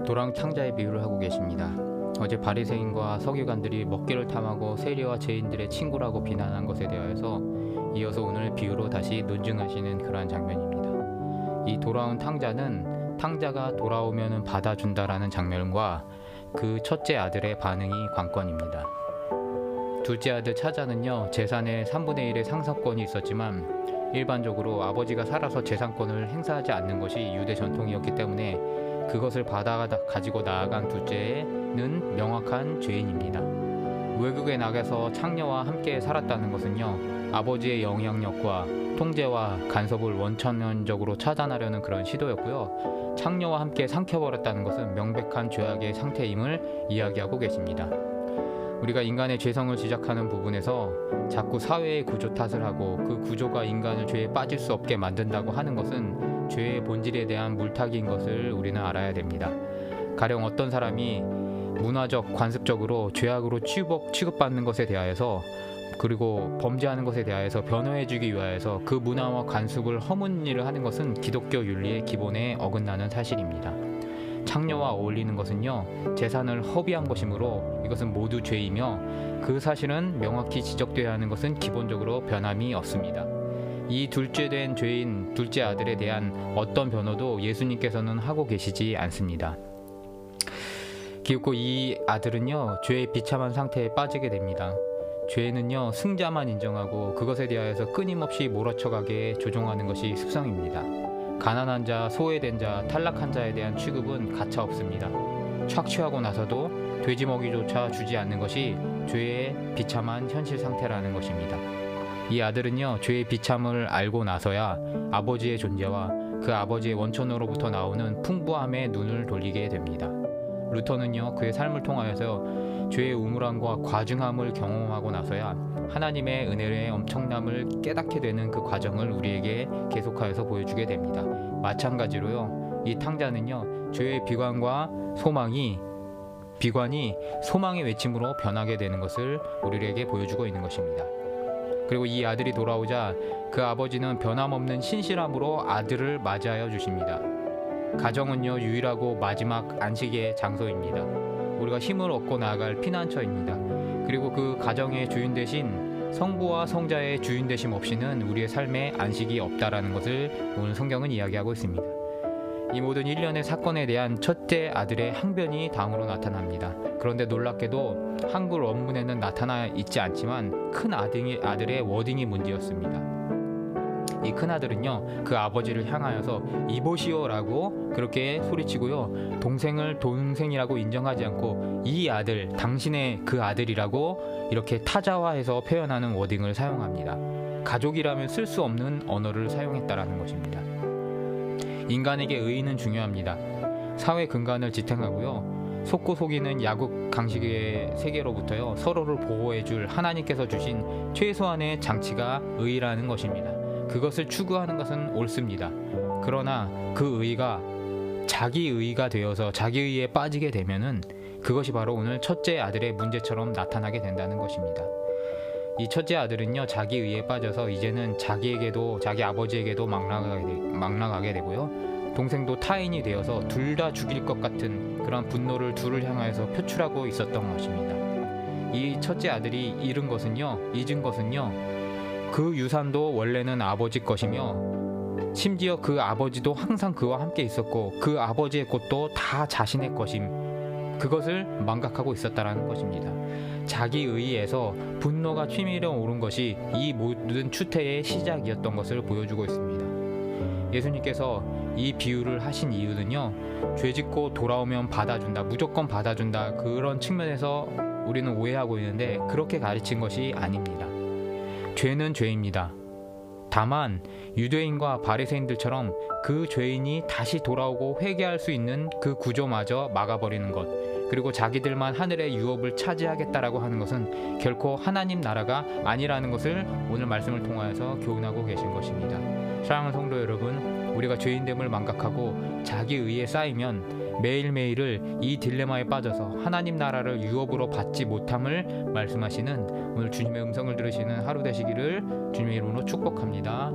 도랑 탕자의 비유를 하고 계십니다. 어제 바리새인과 서기관들이 먹기를 탐하고 세리와 죄인들의 친구라고 비난한 것에 대하여서 이어서 오늘 비유로 다시 논증하시는 그러한 장면입니다. 이 돌아온 탕자는 탕자가 돌아오면 받아준다라는 장면과 그 첫째 아들의 반응이 관건입니다. 둘째 아들 차자는요, 재산의 3분의 1의 상속권이 있었지만 일반적으로 아버지가 살아서 재산권을 행사하지 않는 것이 유대 전통이었기 때문에 그것을 받아 가지고 나아간 둘째는 명확한 죄인입니다. 외국에 나가서 창녀와 함께 살았다는 것은요, 아버지의 영향력과 통제와 간섭을 원천적으로 차단하려는 그런 시도였고요, 창녀와 함께 삼켜버렸다는 것은 명백한 죄악의 상태임을 이야기하고 계십니다. 우리가 인간의 죄성을 지적하는 부분에서 자꾸 사회의 구조 탓을 하고 그 구조가 인간을 죄에 빠질 수 없게 만든다고 하는 것은 죄의 본질에 대한 물타기인 것을 우리는 알아야 됩니다. 가령 어떤 사람이 문화적, 관습적으로 죄악으로 취급받는 것에 대하여서, 그리고 범죄하는 것에 대하여서 변호해주기 위하여서 그 문화와 관습을 허무는 일을 하는 것은 기독교 윤리의 기본에 어긋나는 사실입니다. 창녀와 어울리는 것은요, 재산을 허비한 것이므로 이것은 모두 죄이며 그 사실은 명확히 지적되어야 하는 것은 기본적으로 변함이 없습니다. 이 둘째 된 죄인 둘째 아들에 대한 어떤 변호도 예수님께서는 하고 계시지 않습니다. 기웃고 이 아들은요, 죄의 비참한 상태에 빠지게 됩니다. 죄는요, 승자만 인정하고 그것에 대하여서 끊임없이 몰아쳐가게 조종하는 것이 습성입니다. 가난한 자, 소외된 자, 탈락한 자에 대한 취급은 가차 없습니다. 착취하고 나서도 돼지먹이조차 주지 않는 것이 죄의 비참한 현실 상태라는 것입니다. 이 아들은요, 죄의 비참을 알고 나서야 아버지의 존재와 그 아버지의 원천으로부터 나오는 풍부함에 눈을 돌리게 됩니다. 루터는요, 그의 삶을 통하여서 죄의 우물함과 과중함을 경험하고 나서야 하나님의 은혜의 엄청남을 깨닫게 되는 그 과정을 우리에게 계속하여서 보여주게 됩니다. 마찬가지로요, 이 탕자는요, 죄의 비관이 소망의 외침으로 변하게 되는 것을 우리에게 보여주고 있는 것입니다. 그리고 이 아들이 돌아오자 그 아버지는 변함없는 신실함으로 아들을 맞이하여 주십니다. 가정은요, 유일하고 마지막 안식의 장소입니다. 우리가 힘을 얻고 나아갈 피난처입니다. 그리고 그 가정의 주인 대신 성부와 성자의 주인 되심 없이는 우리의 삶에 안식이 없다라는 것을 오늘 성경은 이야기하고 있습니다. 이 모든 일련의 사건에 대한 첫째 아들의 항변이 다음으로 나타납니다. 그런데 놀랍게도 한글 원문에는 나타나 있지 않지만 큰 아들의 워딩이 문제였습니다. 이 큰아들은요, 그 아버지를 향하여서 이보시오 라고 그렇게 소리치고요, 동생을 동생이라고 인정하지 않고 이 아들, 당신의 그 아들이라고 이렇게 타자화해서 표현하는 워딩을 사용합니다. 가족이라면 쓸 수 없는 언어를 사용했다라는 것입니다. 인간에게 의의는 중요합니다. 사회 근간을 지탱하고요, 속고 속이는 야국 강식의 세계로부터요, 서로를 보호해줄 하나님께서 주신 최소한의 장치가 의의라는 것입니다. 그것을 추구하는 것은 옳습니다. 그러나 그 의의가 자기 의의가 되어서 자기 의의에 빠지게 되면은 그것이 바로 오늘 첫째 아들의 문제처럼 나타나게 된다는 것입니다. 이 첫째 아들은요, 자기 의의에 빠져서 이제는 자기에게도, 자기 아버지에게도 망랑하게 되고요, 동생도 타인이 되어서 둘 다 죽일 것 같은 그런 분노를 둘을 향하여서 표출하고 있었던 것입니다. 이 첫째 아들이 잊은 것은요, 그 유산도 원래는 아버지 것이며 심지어 그 아버지도 항상 그와 함께 있었고 그 아버지의 것도 다 자신의 것임, 그것을 망각하고 있었다라는 것입니다. 자기 의의에서 분노가 치밀어 오른 것이 이 모든 추태의 시작이었던 것을 보여주고 있습니다. 예수님께서 이 비유를 하신 이유는요, 죄짓고 돌아오면 받아준다, 무조건 받아준다, 그런 측면에서 우리는 오해하고 있는데 그렇게 가르친 것이 아닙니다. 죄는 죄입니다. 다만 유대인과 바리새인들처럼 그 죄인이 다시 돌아오고 회개할 수 있는 그 구조마저 막아버리는 것, 그리고 자기들만 하늘의 유업을 차지하겠다라고 하는 것은 결코 하나님 나라가 아니라는 것을 오늘 말씀을 통하여서 교훈하고 계신 것입니다. 사랑하는 성도 여러분, 우리가 죄인됨을 망각하고 자기 의에 쌓이면 매일매일을 이 딜레마에 빠져서 하나님 나라를 유업으로 받지 못함을 말씀하시는 오늘 주님의 음성을 들으시는 하루 되시기를 주님의 이름으로 축복합니다.